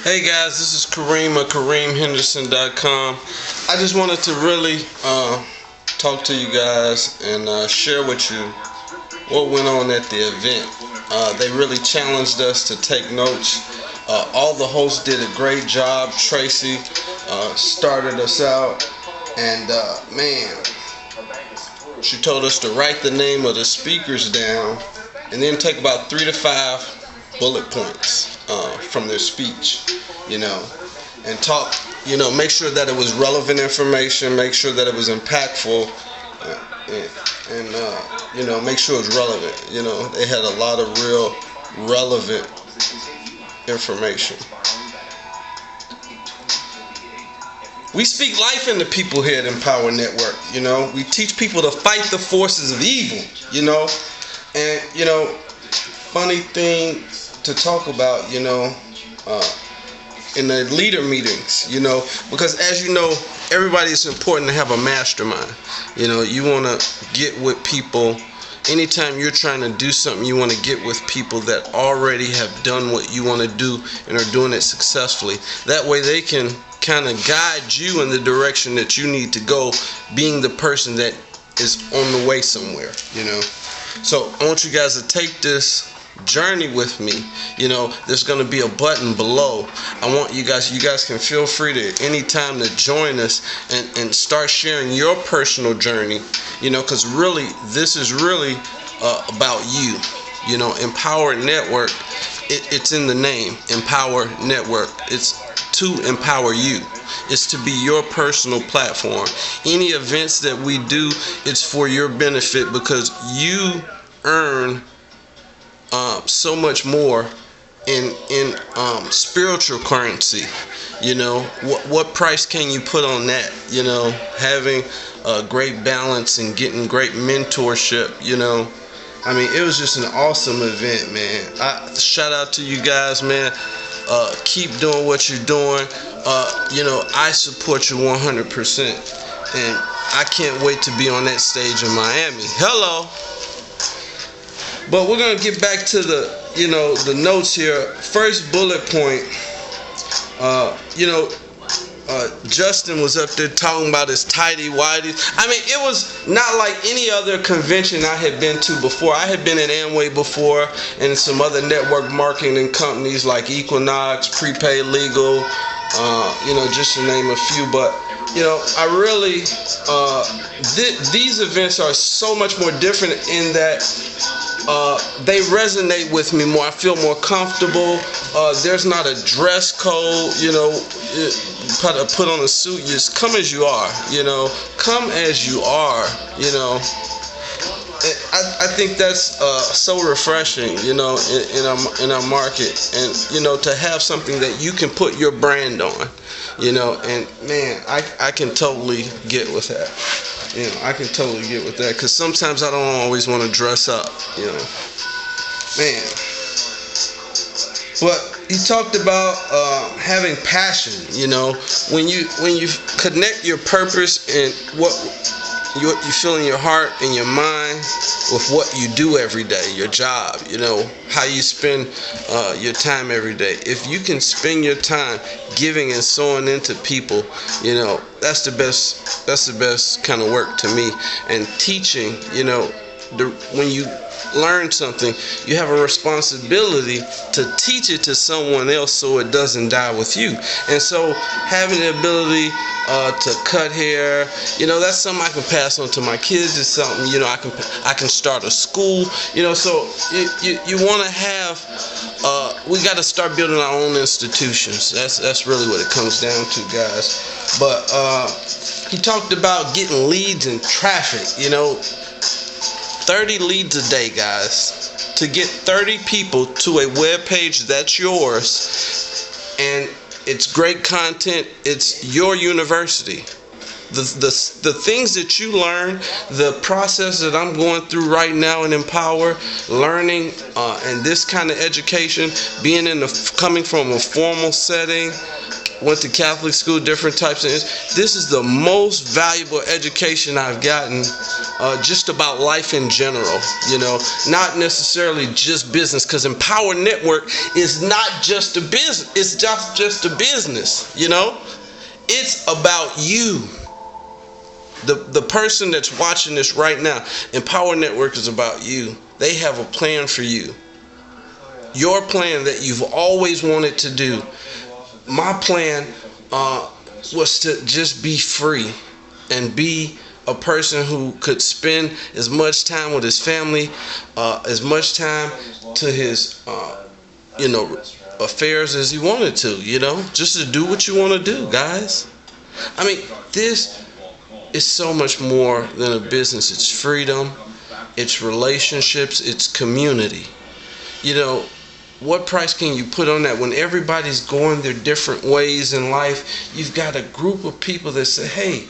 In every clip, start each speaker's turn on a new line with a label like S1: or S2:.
S1: Hey guys, this is Kareem of KareemHenderson.com. I just wanted to really talk to you guys and share with you what went on at the event. They really challenged us to take notes. All the hosts did a great job. Tracy started us out, and man, she told us to write the name of the speakers down and then take about 3 to 5 bullet points from their speech, and talk, make sure that it was relevant information, make sure that it was impactful, and make sure it was relevant. They had a lot of real relevant information. We speak life into people here at Empower Network. We teach people to fight the forces of evil, and funny thing to talk about, in the leader meetings, because as you know, everybody, it's important to have a mastermind. You want to get with people. Anytime you're trying to do something, you want to get with people that already have done what you want to do and are doing it successfully. That way they can kind of guide you in the direction that you need to go, being the person that is on the way somewhere, So I want you guys to take this journey with me. There's going to be a button below. I want you guys can feel free to anytime to join us and start sharing your personal journey, because really this is really about you. Empower Network, it's in the name, Empower Network. It's to empower you. It's to be your personal platform. Any events that we do, it's for your benefit, because you earn so much more in spiritual currency. What price can you put on that? Having a great balance and getting great mentorship. It was just an awesome event, man. Shout out to you guys, man. Keep doing what you're doing. I support you 100%, and I can't wait to be on that stage in Miami. Hello. But we're gonna get back to the notes here. First bullet point. Justin was up there talking about his tighty-whities. It was not like any other convention I had been to before. I had been at Amway before and some other network marketing companies like Equinox, Prepaid Legal, just to name a few. But I really these events are so much more different in that they resonate with me more. I feel more comfortable. There's not a dress code, put on a suit. You just come as you are, come as you are, I think that's so refreshing, in our market, and to have something that you can put your brand on, and man, I can totally get with that. I can totally get with that, because sometimes I don't always want to dress up, man. But he talked about having passion, when you connect your purpose and what you feel in your heart and your mind with what you do every day, your job, how you spend your time every day. If you can spend your time giving and sowing into people, that's the best kind of work to me. And teaching, when you learn something, you have a responsibility to teach it to someone else so it doesn't die with you. And so having the ability to cut hair, that's something I can pass on to my kids. It's something, I can start a school, so you want to have, we got to start building our own institutions. That's really what it comes down to, guys. But he talked about getting leads in traffic, 30 leads a day, guys. To get 30 people to a web page that's yours, and it's great content, it's your university. The things that you learn, the process that I'm going through right now in Empower, learning and this kind of education, coming from a formal setting, went to Catholic school, different types of. This is the most valuable education I've gotten, just about life in general. Not necessarily just business, because Empower Network is not just a business. It's just a business. It's about you. The person that's watching this right now, Empower Network is about you. They have a plan for you. Your plan that you've always wanted to do. My plan was to just be free and be a person who could spend as much time with his family, as much time to his, affairs as he wanted to, just to do what you want to do, guys. I mean, this is so much more than a business. It's freedom, it's relationships, it's community. What price can you put on that? When everybody's going their different ways in life, you've got a group of people that say, hey,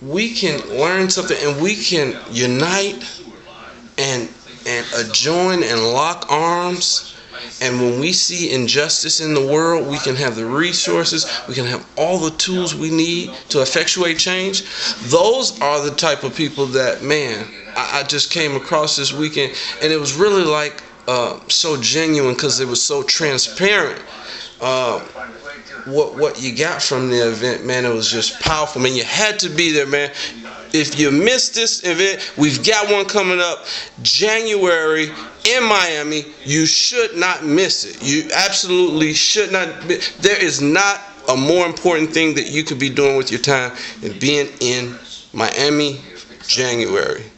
S1: we can learn something and we can unite and join and lock arms. And when we see injustice in the world, we can have the resources, we can have all the tools we need to effectuate change. Those are the type of people that, man, I just came across this weekend, and it was really like so genuine, because it was so transparent. What you got from the event, man, it was just powerful, man. You had to be there, man. If you missed this event, we've got one coming up January in Miami. You should not miss it. You absolutely should not. There is not a more important thing that you could be doing with your time than being in Miami, January.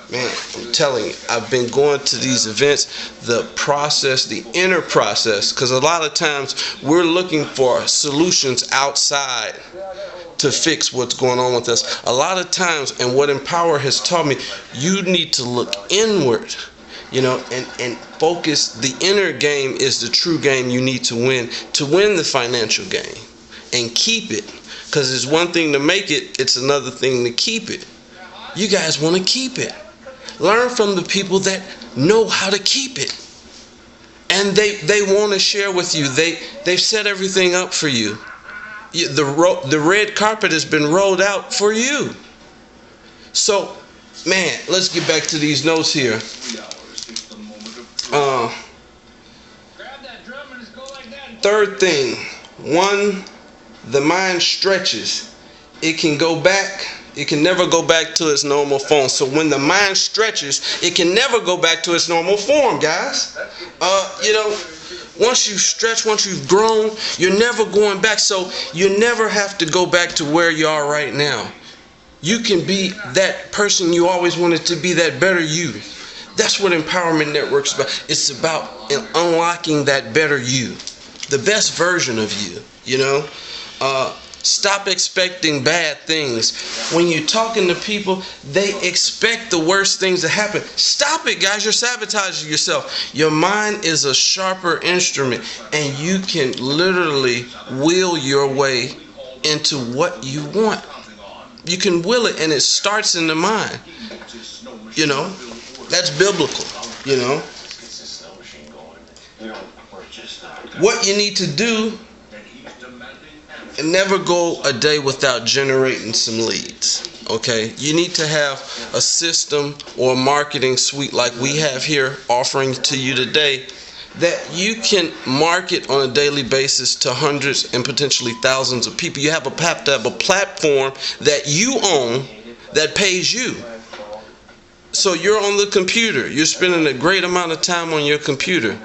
S1: Man, I'm telling you, I've been going to these events, the process, the inner process, because a lot of times we're looking for solutions outside to fix what's going on with us. A lot of times, and what Empower has taught me, you need to look inward, and focus. The inner game is the true game you need to win the financial game, and keep it. Because it's one thing to make it, it's another thing to keep it. You guys want to keep it. Learn from the people that know how to keep it. And they want to share with you. They've set everything up for you. The red carpet has been rolled out for you. So, man, let's get back to these notes here. Third thing, the mind stretches. It can go back. It can never go back to its normal form. So when the mind stretches, it can never go back to its normal form, guys. Once you stretch, once you've grown, you're never going back. So you never have to go back to where you are right now. You can be that person you always wanted to be, that better you. That's what Empowerment Network's about. It's about unlocking that better you, the best version of you, Stop expecting bad things. When you're talking to people, they expect the worst things to happen. Stop it, guys. You're sabotaging yourself. Your mind is a sharper instrument, and you can literally will your way into what you want. You can will it, and it starts in the mind. That's biblical, What you need to do, and never go a day without generating some leads. Okay, you need to have a system or a marketing suite like we have here offering to you today, that you can market on a daily basis to hundreds and potentially thousands of people. You have a platform that you own that pays you. So you're on the computer. You're spending a great amount of time on your computer.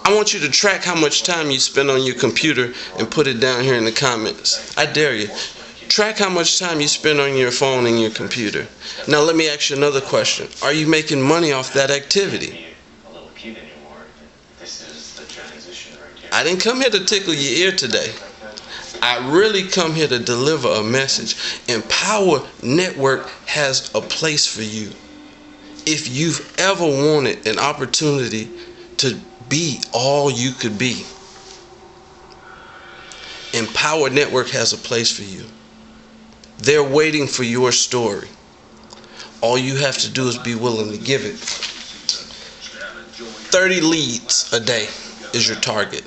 S1: I want you to track how much time you spend on your computer and put it down here in the comments. I dare you. Track how much time you spend on your phone and your computer. Now let me ask you another question. Are you making money off that activity? I didn't come here to tickle your ear today. I really come here to deliver a message. Empower Network has a place for you. If you've ever wanted an opportunity to be all you could be, Empower Network has a place for you. They're waiting for your story. All you have to do is be willing to give it. 30 leads a day. is your target.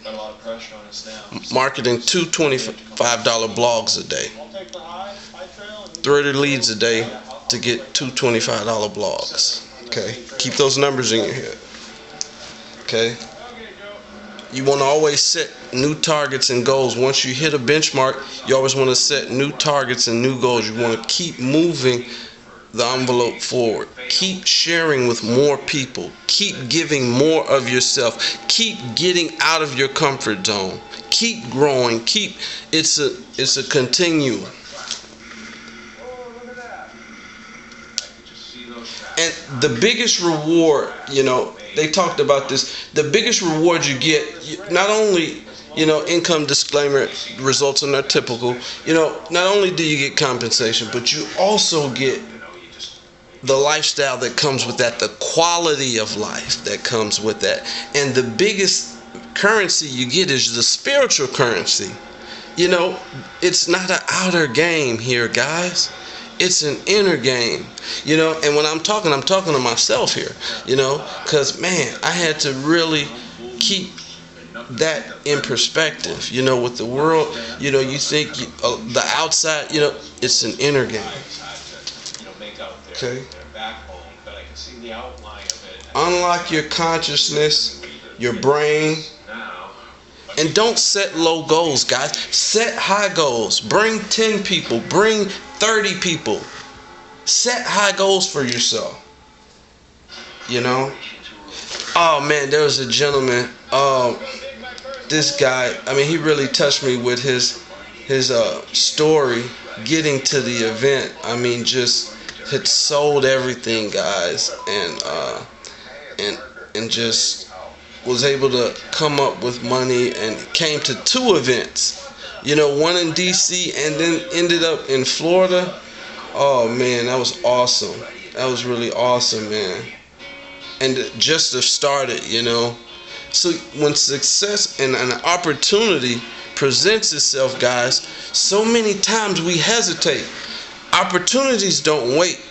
S1: Marketing 2 $25 blogs a day. 30 leads a day to get 2 $25 blogs. Okay, keep those numbers in your head. Okay, you want to always set new targets and goals. Once you hit a benchmark, you always want to set new targets and new goals. You want to keep moving the envelope forward. Keep sharing with more people. Keep giving more of yourself. Keep getting out of your comfort zone. Keep growing. It's a continuum. And the biggest reward, they talked about this. The biggest reward you get, not only, income disclaimer results are typical. Not only do you get compensation, but you also get the lifestyle that comes with that, the quality of life that comes with that. And the biggest currency you get is the spiritual currency. It's not an outer game here, guys. It's an inner game, and when I'm talking to myself here, because, man, I had to really keep that in perspective, with the world, you think the outside, it's an inner game. Okay. Unlock your consciousness, your brain, and don't set low goals, guys. Set high goals. Bring 10 people. Bring 30 people. Set high goals for yourself. Oh, man, there was a gentleman. This guy, he really touched me with his story getting to the event. Just had sold everything, guys, and just was able to come up with money and came to 2 events, one in DC and then ended up in Florida. Oh, man, that was awesome. That was really awesome, man. And just have started, So when success and an opportunity presents itself, guys, so many times we hesitate. Opportunities don't wait.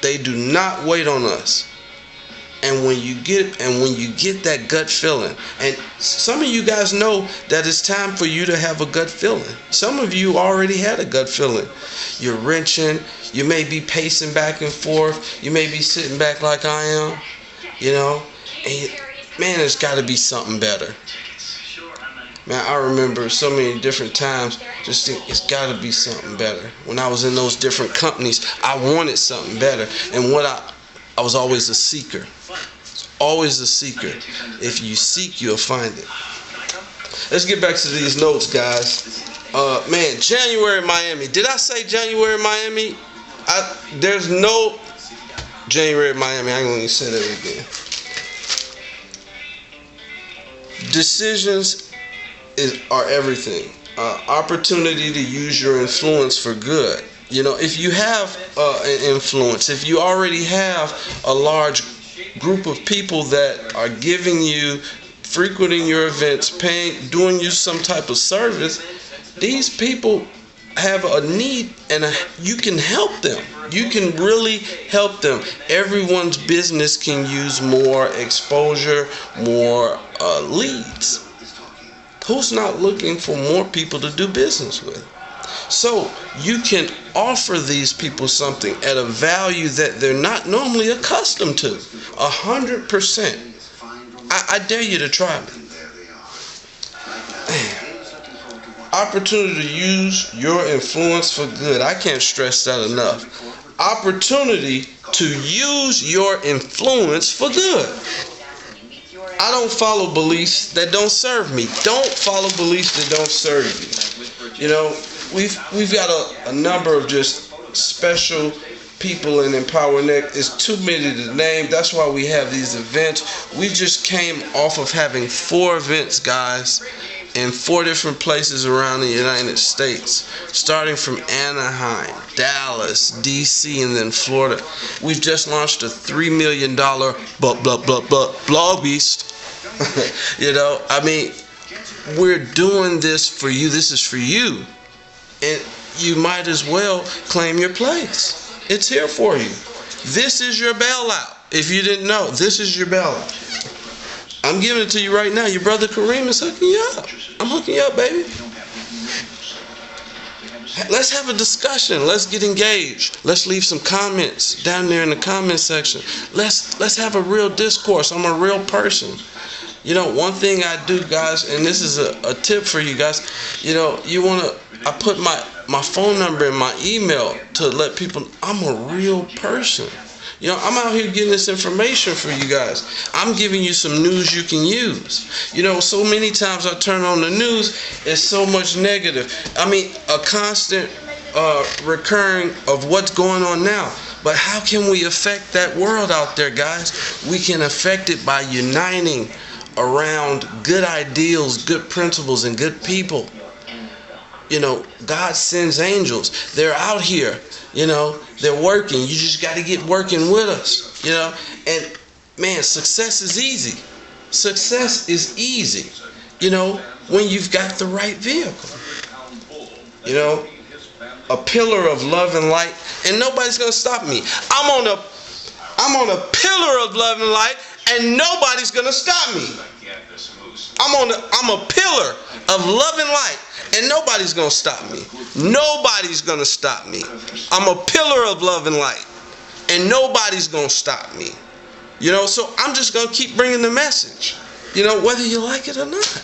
S1: They do not wait on us. And when you get that gut feeling, and some of you guys know that it's time for you to have a gut feeling. Some of you already had a gut feeling. You're wrenching. You may be pacing back and forth. You may be sitting back like I am. And man, there's got to be something better. Man, I remember so many different times just think it's got to be something better. When I was in those different companies, I wanted something better. And I was always a seeker. Always a seeker. If you seek, you'll find it. Let's get back to these notes, guys. Man, January, Miami. Did I say January, Miami? There's no January, Miami. I ain't going to say that again. Decisions are everything. Opportunity to use your influence for good. If you have an influence, if you already have a large group of people that are giving you, frequenting your events, paying, doing you some type of service, these people have a need and you can help them. You can really help them. Everyone's business can use more exposure, more leads. Who's not looking for more people to do business with? So you can offer these people something at a value that they're not normally accustomed to. 100%. I dare you to try me. Opportunity to use your influence for good. I can't stress that enough. Opportunity to use your influence for good. I don't follow beliefs that don't serve me. Don't follow beliefs that don't serve you. We've got a number of just special people in Empower Next. It's too many to name. That's why we have these events. We just came off of having 4 events, guys, in 4 different places around the United States, starting from Anaheim, Dallas, DC, and then Florida. We've just launched a $3 million blog beast. We're doing this for you. This is for you. And you might as well claim your place. It's here for you. This is your bailout. If you didn't know, this is your bailout. I'm giving it to you right now. Your brother Kareem is hooking you up. I'm hooking you up, baby. Let's have a discussion. Let's get engaged. Let's leave some comments down there in the comment section. Let's have a real discourse. I'm a real person. You know, one thing I do, guys, and this is a tip for you guys. You know, I put my phone number in my email to let people know I'm a real person. You know, I'm out here getting this information for you guys. I'm giving you some news you can use. You know, so many times I turn on the news, it's so much negative. I mean, a constant recurring of what's going on now. But how can we affect that world out there, guys? We can affect it by uniting around good ideals, good principles, and good people. You know, God sends angels. They're out here. You know, they're working. You just got to get working with us. You know, and man, success is easy. Success is easy. You know, when you've got the right vehicle. You know, a pillar of love and light, and nobody's gonna stop me. I'm on a pillar of love and light, and nobody's gonna stop me. I'm a pillar of love and light, and nobody's gonna stop me. Nobody's gonna stop me. I'm a pillar of love and light, and nobody's gonna stop me. You know, so I'm just gonna keep bringing the message. You know, whether you like it or not.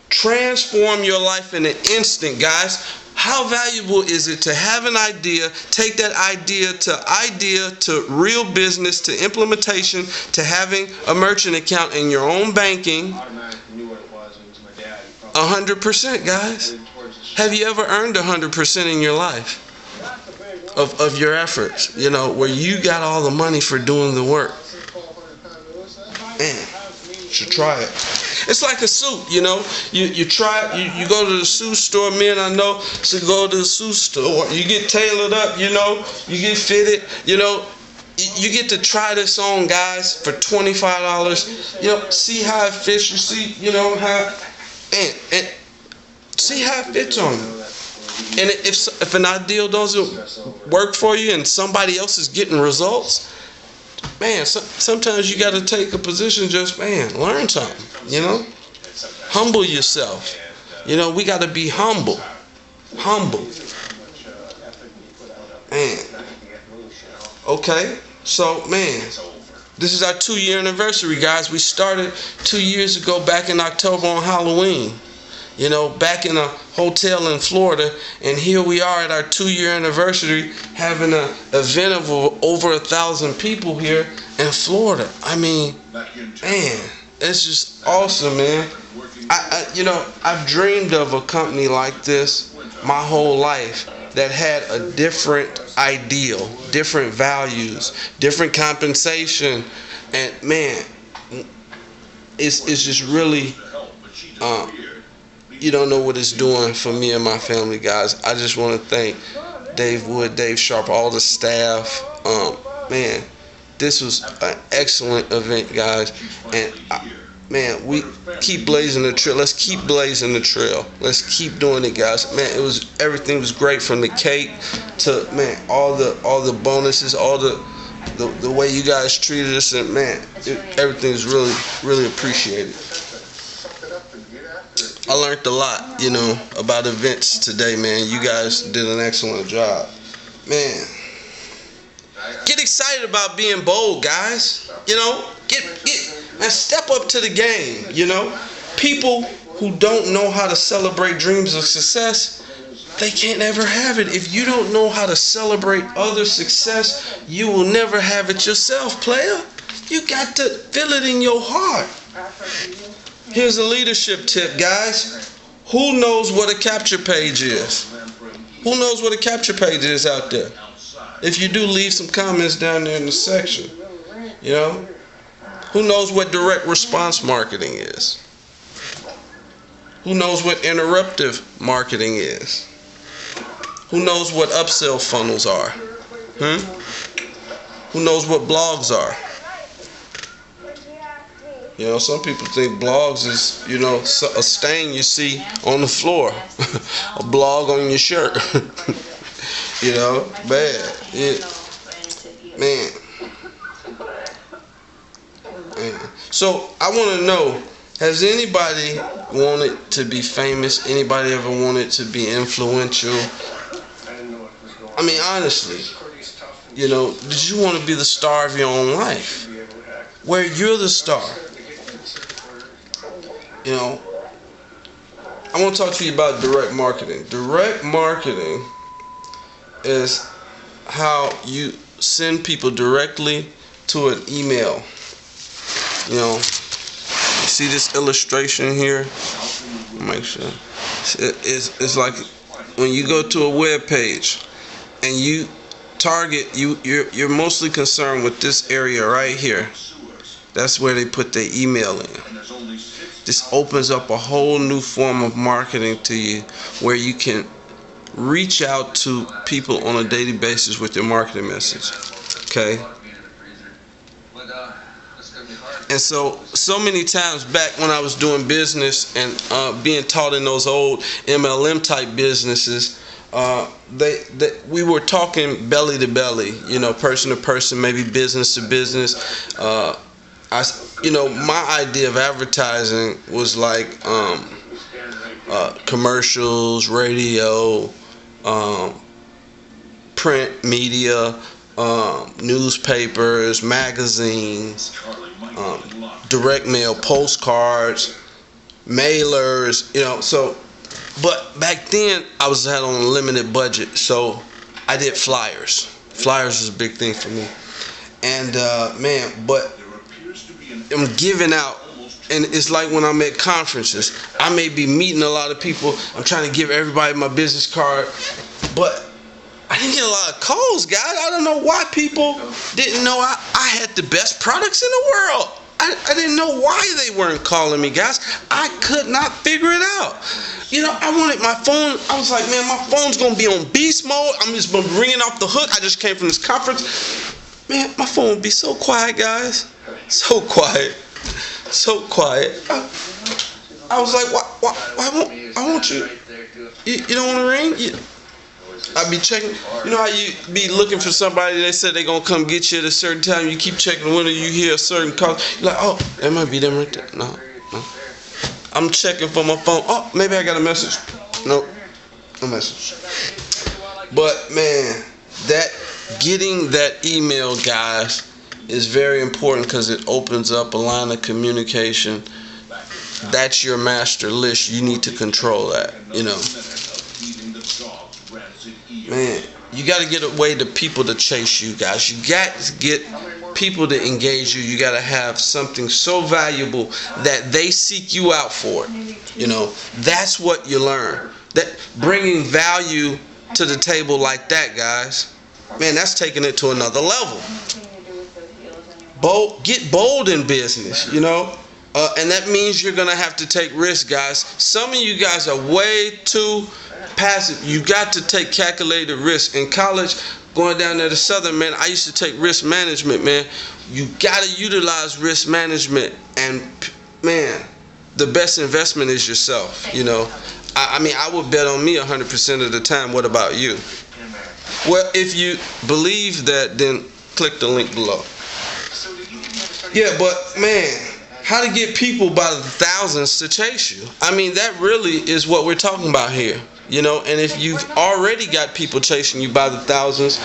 S1: Transform your life in an instant, guys. How valuable is it to have an idea, take that idea to real business, to implementation, to having a merchant account in your own banking? 100%, guys. Have you ever earned 100% in your life of your efforts? You know, where you got all the money for doing the work. Man, you should try it. It's like a suit, you know. You try it. You go to the suit store. Men I know to go to the suit store. You get tailored up, you know. You get fitted, you know. You get to try this on, guys, for $25. You know, see how it fits. You see, you know how, and see how it fits on you. And if an ideal doesn't work for you, and somebody else is getting results, man, sometimes you got to take a position. Just learn something. You know, humble yourself. You know, we got to be humble. Man. Okay, so this is our 2-year anniversary, guys. We started 2 years ago, back in October on Halloween. You know, back in a hotel in Florida, and here we are at our 2-year anniversary, having an event of over 1,000 people here in Florida. I mean, man, it's just awesome, man. You know, I've dreamed of a company like this my whole life that had a different ideal, different values, different compensation, and man, it's just really. You don't know what it's doing for me and my family, guys. I just want to thank Dave Wood, Dave Sharp, all the staff. Man, this was an excellent event, guys. And man, we keep blazing the trail. Let's keep blazing the trail. Let's keep doing it, guys. Man, everything was great, from the cake to all the bonuses, all the way you guys treated us, and everything is really appreciated. I learned a lot, you know, about events today, man. You guys did an excellent job. Man, get excited about being bold, guys. You know, step up to the game, you know. People who don't know how to celebrate dreams of success, they can't ever have it. If you don't know how to celebrate other success, you will never have it yourself, player. You got to feel it in your heart. Here's a leadership tip, guys. Who knows what a capture page is? Who knows what a capture page is out there? If you do, leave some comments down there in the section. You know? Who knows what direct response marketing is? Who knows what interruptive marketing is? Who knows what upsell funnels are? Who knows what blogs are? You know, some people think blogs is, you know, a stain you see on the floor. A blog on your shirt. You know, bad. Yeah. Man. So I want to know, has anybody wanted to be famous? Anybody ever wanted to be influential? I mean, honestly, did you want to be the star of your own life? Where you're the star? I want to talk to you about direct marketing. Direct marketing is how you send people directly to an email. You see this illustration here? Make sure. It's like when you go to a web page and you target, you're mostly concerned with this area right here. That's where they put their email in. This opens up a whole new form of marketing to you, where you can reach out to people on a daily basis with your marketing message. Okay? And so many times back when I was doing business and being taught in those old MLM type businesses, we were talking belly to belly, person to person, maybe business to business. My idea of advertising was like commercials, radio, print media, newspapers, magazines, direct mail, postcards, mailers, but back then I had on a limited budget, so I did flyers. Flyers was a big thing for me. And but I'm giving out, and it's like when I'm at conferences, I may be meeting a lot of people, I'm trying to give everybody my business card, but I didn't get a lot of calls, guys. I don't know why people didn't know I had the best products in the world. I didn't know why they weren't calling me, guys. I could not figure it out. I wanted my phone. I was like, man, my phone's going to be on beast mode. I'm just going to be ringing off the hook. I just came from this conference. Man, my phone would be so quiet, guys. So quiet. So quiet. I was like, why won't you? You don't want to ring? I be checking. You know how you be looking for somebody, they said they gonna come get you at a certain time, you keep checking the window, you hear a certain call, you're like, oh, that might be them right there. No. I'm checking for my phone. Oh, maybe I got a message. Nope, no message. But man, getting that email, guys, is very important because it opens up a line of communication. That's your master list. You need to control that, Man, you got to get a way to people to chase you, guys. You got to get people to engage you. You got to have something so valuable that they seek you out for it. That's what you learn. That bringing value to the table like that, guys, man, that's taking it to another level. Get bold in business, and that means you're going to have to take risks, guys. Some of you guys are way too passive. You got to take calculated risks. In college, going down there to Southern, man, I used to take risk management, man. You got to utilize risk management, and man, the best investment is yourself. I would bet on me 100% of the time. What about you? Well, if you believe that, then click the link below. Yeah, but man, how to get people by the thousands to chase you. I mean, that really is what we're talking about here. And if you've already got people chasing you by the thousands,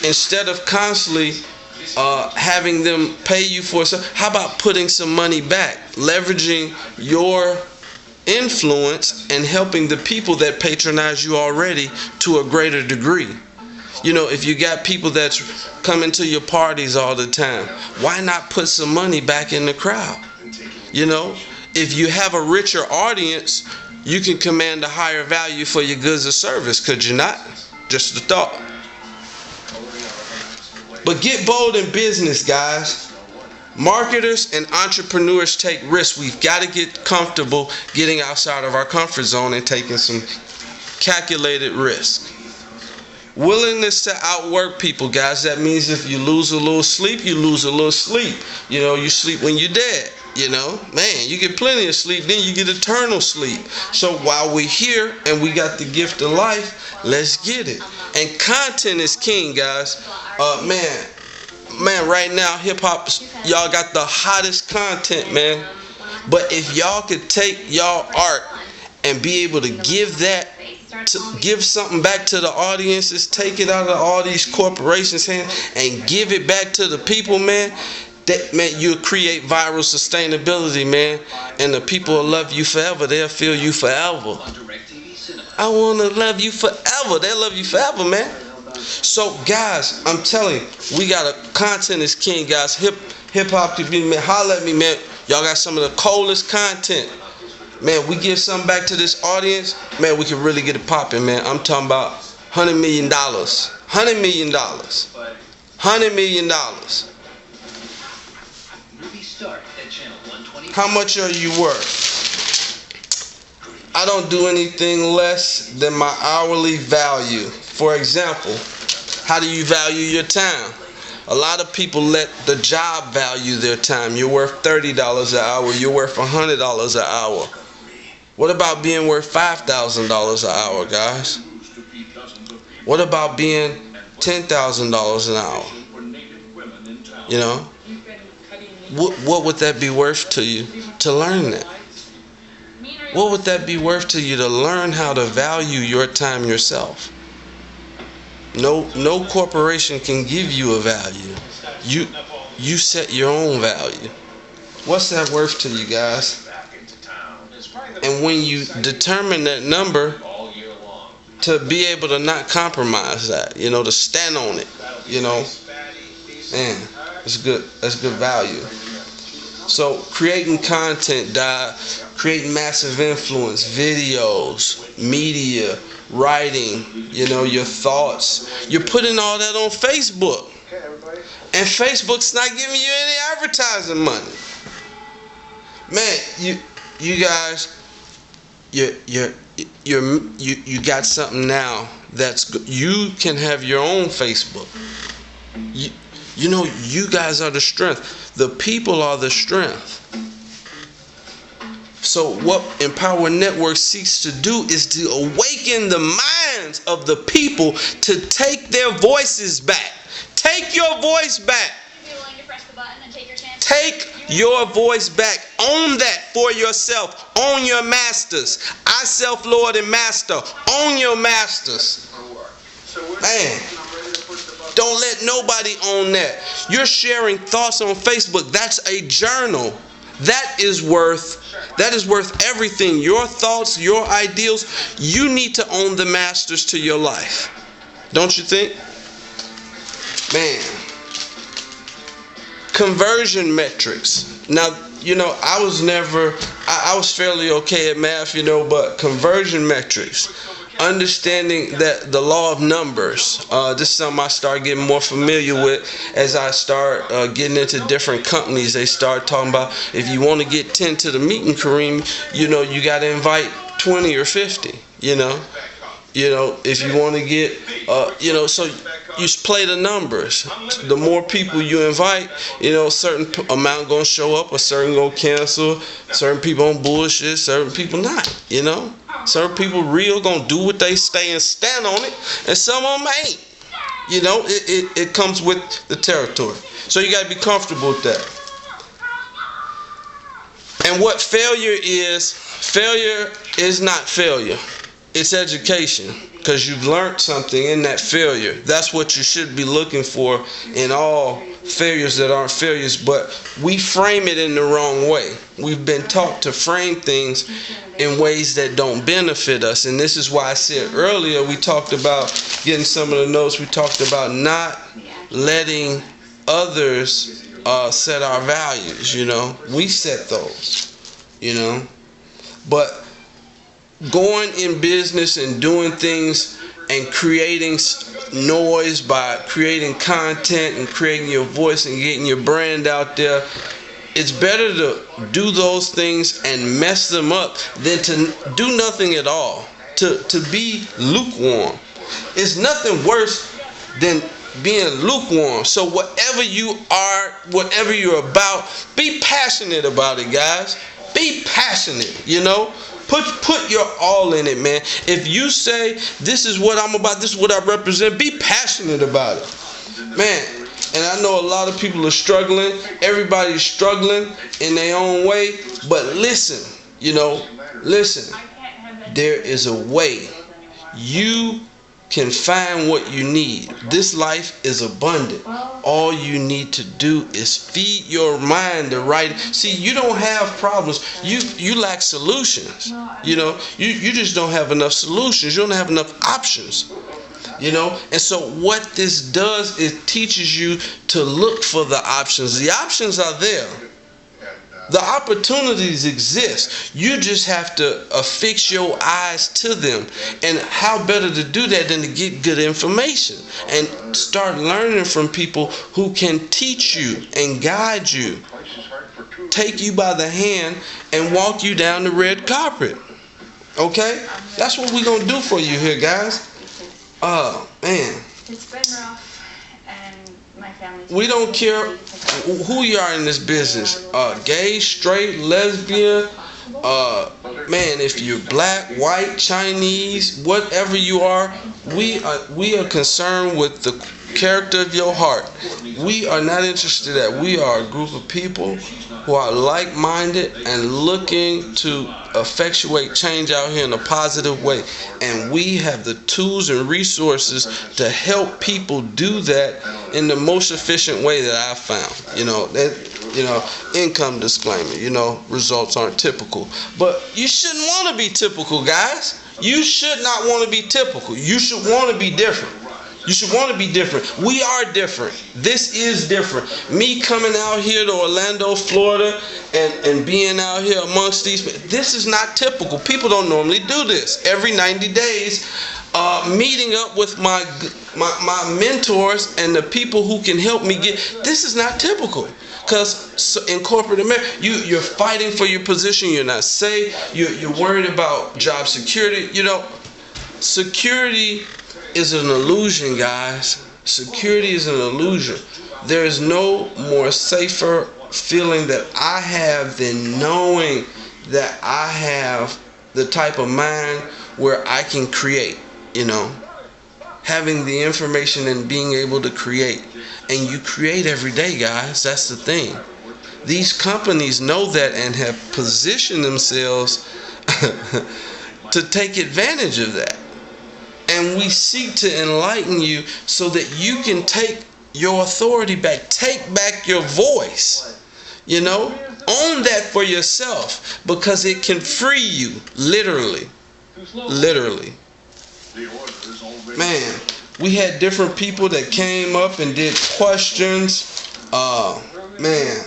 S1: instead of constantly having them pay you for something, how about putting some money back, leveraging your influence and helping the people that patronize you already to a greater degree? If you got people that's coming to your parties all the time, why not put some money back in the crowd? If you have a richer audience, you can command a higher value for your goods or service, could you not? Just a thought. But get bold in business, guys. Marketers and entrepreneurs take risks. We've got to get comfortable getting outside of our comfort zone and taking some calculated risk. Willingness to outwork people, guys. That means if you lose a little sleep, you lose a little sleep. You sleep when you're dead. Man, you get plenty of sleep, then you get eternal sleep. So while we're here and we got the gift of life, let's get it. And content is king, guys. Man, man, right now, hip hop, y'all got the hottest content, man. But if y'all could take y'all art and be able to give that, to give something back to the audiences, take it out of all these corporations' hands and give it back to the people, man. That, man, you'll create viral sustainability, man, and the people will love you forever. They'll feel you forever. I want to love you forever. They'll love you forever, man. So, guys, I'm telling you, we got a content is king, guys. Hip hop community, man. Holla at me, man. Y'all got some of the coldest content. Man, we give something back to this audience, man, we can really get it popping, man. I'm talking about $100 million. $100 million. $100 million. How much are you worth? I don't do anything less than my hourly value. For example, how do you value your time? A lot of people let the job value their time. You're worth $30 an hour. You're worth $100 an hour. What about being worth $5,000 an hour, guys? What about being $10,000 an hour? You know? What would that be worth to you to learn that? What would that be worth to you to learn how to value your time yourself? No corporation can give you a value. You set your own value. What's that worth to you, guys? And when you determine that number, to be able to not compromise that, you know, to stand on it, you know, man, it's good. That's good value. So creating content, creating massive influence, videos, media, writing, you know, your thoughts. You're putting all that on Facebook. And Facebook's not giving you any advertising money. Man, you guys, you got something now that's good. You can have your own Facebook. You know, you guys are the strength. The people are the strength. So what Empower Network seeks to do is to awaken the minds of the people to take their voices back. Take your voice back. Take your voice back. Own that for yourself. Own your masters. I, self, Lord, and Master. Own your masters. Man, don't let nobody own that. You're sharing thoughts on Facebook. That's a journal. That is worth everything. Your thoughts, your ideals. You need to own the masters to your life. Don't you think? Man. Conversion metrics. Now, you know, I was fairly okay at math, you know, but conversion metrics. Understanding that the law of numbers, this is something I start getting more familiar with as I start getting into different companies. They start talking about if you want to get 10 to the meeting, Kareem, you know, you got to invite 20 or 50, you know. You know, if you want to get, you know, so you play the numbers. The more people you invite, you know, a certain amount going to show up, a certain going to cancel, certain people on bullshit, certain people not, you know. Certain people real going to do what they say and stand on it, and some of them ain't. You know, it comes with the territory. So you got to be comfortable with that. And what failure is not failure. It's education, because you've learned something in that failure. That's what you should be looking for in all failures that aren't failures, but we frame it in the wrong way. We've been taught to frame things in ways that don't benefit us, and this is why I said earlier, we talked about getting some of the notes, we talked about not letting others set our values, you know. We set those, you know, but going in business and doing things and creating noise by creating content and creating your voice and getting your brand out there, it's better to do those things and mess them up than to do nothing at all. To be lukewarm. It's nothing worse than being lukewarm. So whatever you are, whatever you're about, be passionate about it, guys. Be passionate, you know. Put your all in it, man. If you say, this is what I'm about, this is what I represent, be passionate about it. Man, And I know a lot of people are struggling. Everybody's struggling in their own way. But listen, listen. There is a way. You can find what you need. This life is abundant. All you need to do is feed your mind the right. See, you don't have problems. You lack solutions. You just don't have enough solutions. You don't have enough options. And so what this does, it teaches you to look for the options. The options are there. The opportunities exist. You just have to affix your eyes to them. And how better to do that than to get good information and start learning from people who can teach you and guide you, take you by the hand and walk you down the red carpet. Okay? That's what we're going to do for you here, guys. Man.
S2: It's been rough, and my family.
S1: We don't care who you are in this business. Gay, straight, lesbian. Man, if you're black, white, Chinese, whatever you are, we are concerned with the character of your heart. We are not interested in that. We are a group of people who are like-minded and looking to effectuate change out here in a positive way. And we have the tools and resources to help people do that in the most efficient way that I've found. Income disclaimer, results aren't typical. But you shouldn't want to be typical, guys. You should not want to be typical. You should want to be different. You should want to be different. We are different. This is different. Me coming out here to Orlando, Florida, and being out here amongst these, this is not typical. People don't normally do this. Every 90 days, meeting up with my mentors and the people who can help me this is not typical. Because in corporate America, you're fighting for your position. You're not safe. You're worried about job security. Security is an illusion, guys. Security is an illusion. There is no more safer feeling that I have than knowing that I have the type of mind where I can create, having the information and being able to create. And you create every day, guys. That's the thing. These companies know that and have positioned themselves to take advantage of that. And we seek to enlighten you so that you can take your authority back. Take back your voice. Own that for yourself, because it can free you. Literally. Man, we had different people that came up and did questions. Man,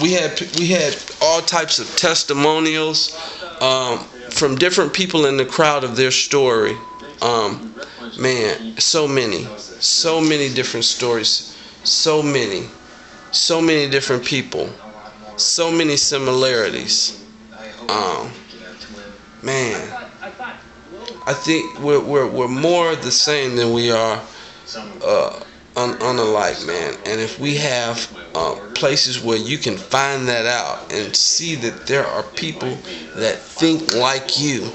S1: we had all types of testimonials from different people in the crowd of their story. Man, so many different stories, so many different people, so many similarities. Man, I think we're more the same than we are unalike, man. And if we have places where you can find that out and see that there are people that think like you,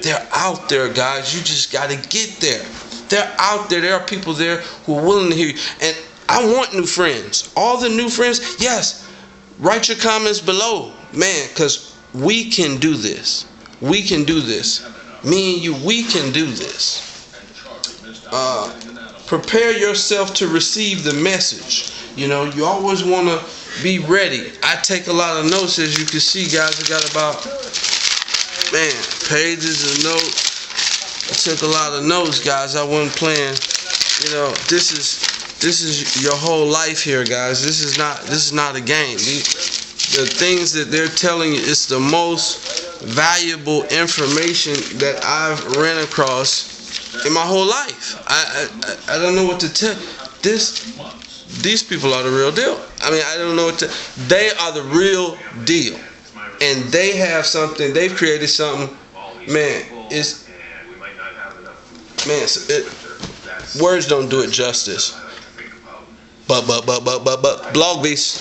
S1: they're out there, guys. You just got to get there. They're out there. There are people there who are willing to hear you. And I want new friends. All the new friends, yes, write your comments below, man, because we can do this. We can do this. Me and you, we can do this. Prepare yourself to receive the message. You always want to be ready. I take a lot of notes, as you can see, guys. I got about, pages of notes. I took a lot of notes, guys. I wasn't playing. This is your whole life here, guys. This is not a game. The things that they're telling you is the most valuable information that I've ran across in my whole life. I don't know what to tell. These people are the real deal. I don't know what to. They are the real deal, and they have something. They've created something. Man, words don't do it justice. But blog beast.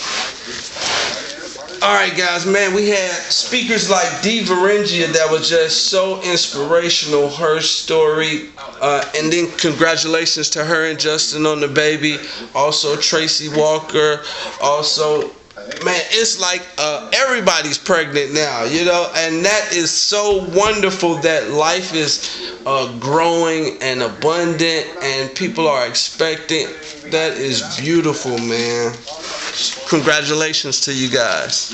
S1: All right, guys, man, we had speakers like Dee Varengia that was just so inspirational, her story. And then congratulations to her and Justin on the baby. Also, Tracy Walker. Also, man, it's like everybody's pregnant now, and that is so wonderful that life is growing and abundant and people are expecting. That is beautiful, man. Congratulations to you guys.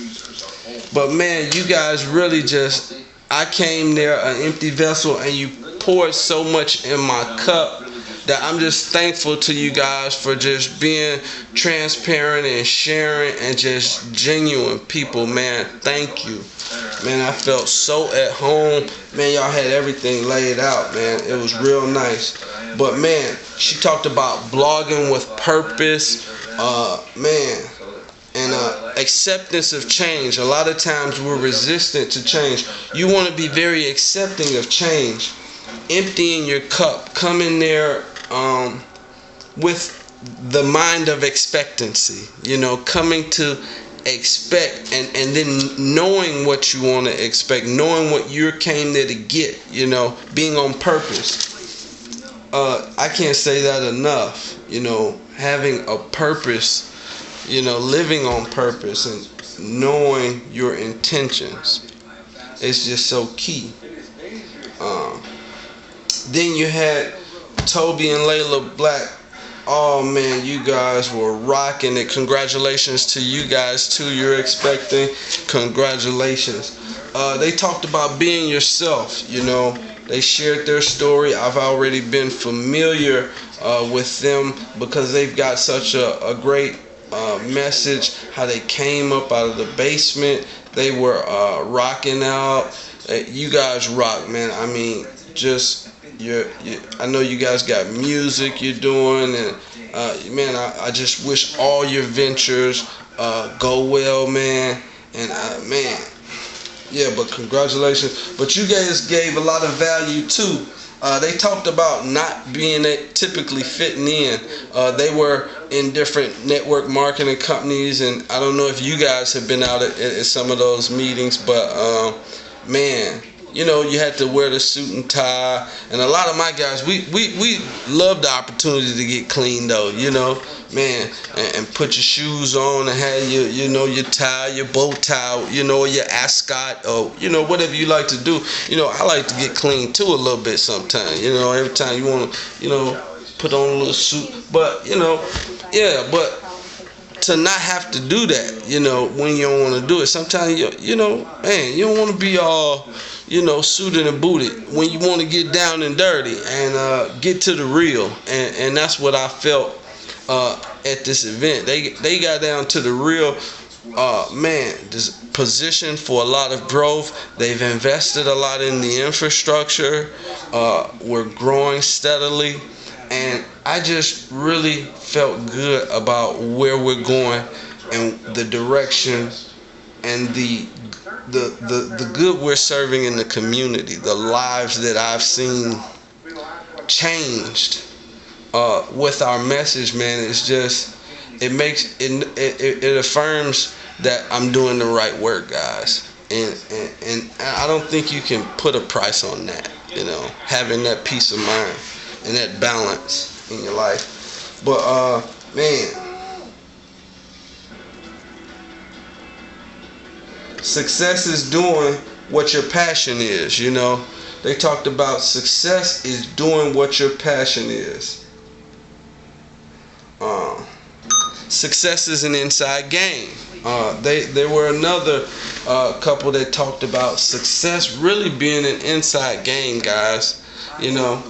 S1: But man, you guys really I came there an empty vessel and you poured so much in my cup that I'm just thankful to you guys for just being transparent and sharing and just genuine people, man. Thank you. Man, I felt so at home. Man, y'all had everything laid out, man. It was real nice. But man, she talked about blogging with purpose, man, and acceptance of change. A lot of times we're resistant to change. You want to be very accepting of change. Emptying your cup, coming there with the mind of expectancy, coming to expect and then knowing what you want to expect, knowing what you came there to get, being on purpose. I can't say that enough, having a purpose, living on purpose and knowing your intentions is just so key. Then you had Toby and Layla Black. Oh man, you guys were rocking it. Congratulations to you guys too. You're expecting. Congratulations. They talked about being yourself. They shared their story. I've already been familiar with them because they've got such a great message. How they came up out of the basement. They were rocking out. You guys rock, man. I mean, just. I know you guys got music you're doing, and man, I just wish all your ventures go well, man. And man, yeah, but congratulations. But you guys gave a lot of value too. They talked about not being typically fitting in. They were in different network marketing companies, and I don't know if you guys have been out at some of those meetings, but man. You had to wear the suit and tie, and a lot of my guys, we love the opportunity to get clean though, man, and put your shoes on and have your tie, your bow tie, your ascot, or whatever you like to do. I like to get clean too a little bit sometimes. Every time you want to, put on a little suit, but yeah, but to not have to do that, when you don't want to do it, sometimes man, you don't want to be all. Suited and booted when you want to get down and dirty and get to the real, and that's what I felt at this event. They got down to the real. Man, this position for a lot of growth. They've invested a lot in the infrastructure. We're growing steadily, and I just really felt good about where we're going and the direction and the good we're serving in the community, the lives that I've seen changed with our message, man. It's just it affirms that I'm doing the right work, guys, and I don't think you can put a price on that, having that peace of mind and that balance in your life. But man, success is doing what your passion is, They talked about success is doing what your passion is. Success is an inside game. There were another couple that talked about success really being an inside game, guys. Man,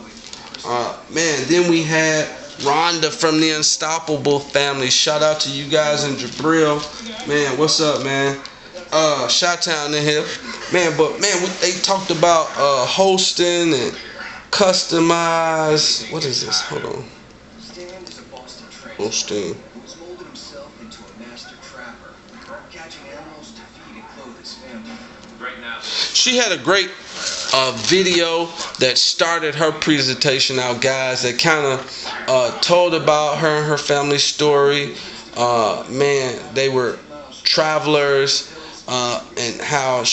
S1: then we had Rhonda from the Unstoppable family. Shout out to you guys in Jabril. Man, what's up, man? Chi-Town in here, man. But man, they talked about hosting and customize. What is this? Hold on. Hosting. She had a great video that started her presentation out, guys. That kind of told about her and her family story. Man, they were travelers. and how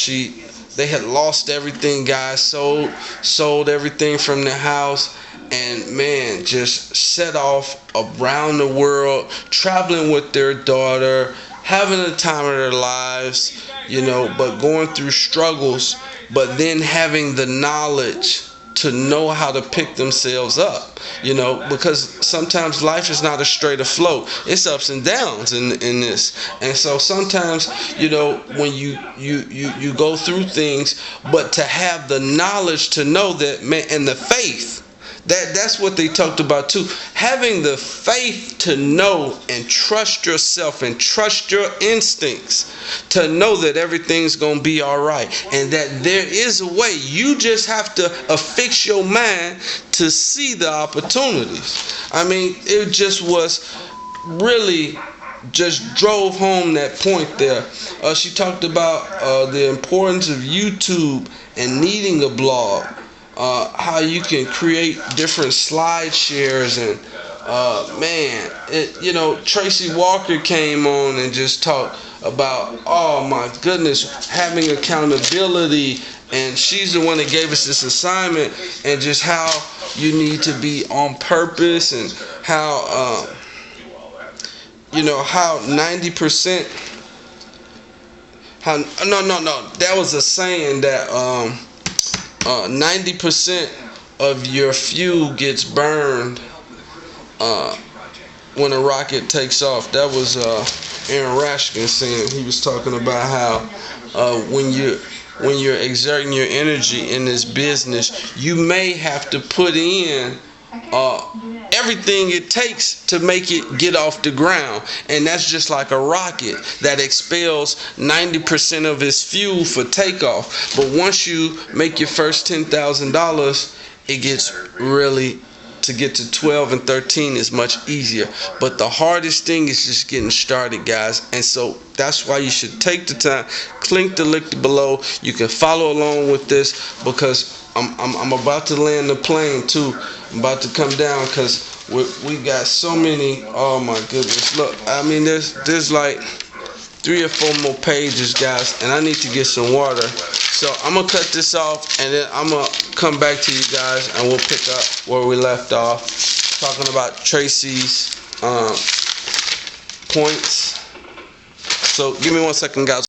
S1: they had lost everything, guys, sold everything from the house, and man, just set off around the world, traveling with their daughter, having the time of their lives, but going through struggles, but then having the knowledge to know how to pick themselves up, because sometimes life is not a straight afloat. It's ups and downs in this. And so sometimes, when you go through things, but to have the knowledge to know that, man, and the faith, that's what they talked about too. Having the faith to know and trust yourself and trust your instincts to know that everything's going to be all right and that there is a way. You just have to affix your mind to see the opportunities. I mean, it just was really just drove home that point there. She talked about the importance of YouTube and needing a blog. How you can create different slide shares, and Tracy Walker came on and just talked about, oh my goodness, having accountability, and she's the one that gave us this assignment, and just how you need to be on purpose, and how how 90%, that was a saying that 90% of your fuel gets burned when a rocket takes off. That was Aaron Rashkin saying. He was talking about how when you're exerting your energy in this business, you may have to put in everything it takes to make it get off the ground. And that's just like a rocket that expels 90% of its fuel for takeoff. But once you make your first $10,000, it gets really, to get to 12 and 13 is much easier. But the hardest thing is just getting started, guys. And so that's why you should take the time. Click the link below. You can follow along with this, because I'm about to land the plane too. I'm about to come down, because we got so many. Oh my goodness! Look, I mean, there's like 3 or 4 more pages, guys, and I need to get some water. So I'm gonna cut this off, and then I'm gonna come back to you guys, and we'll pick up where we left off, talking about Tracy's points. So give me 1 second, guys.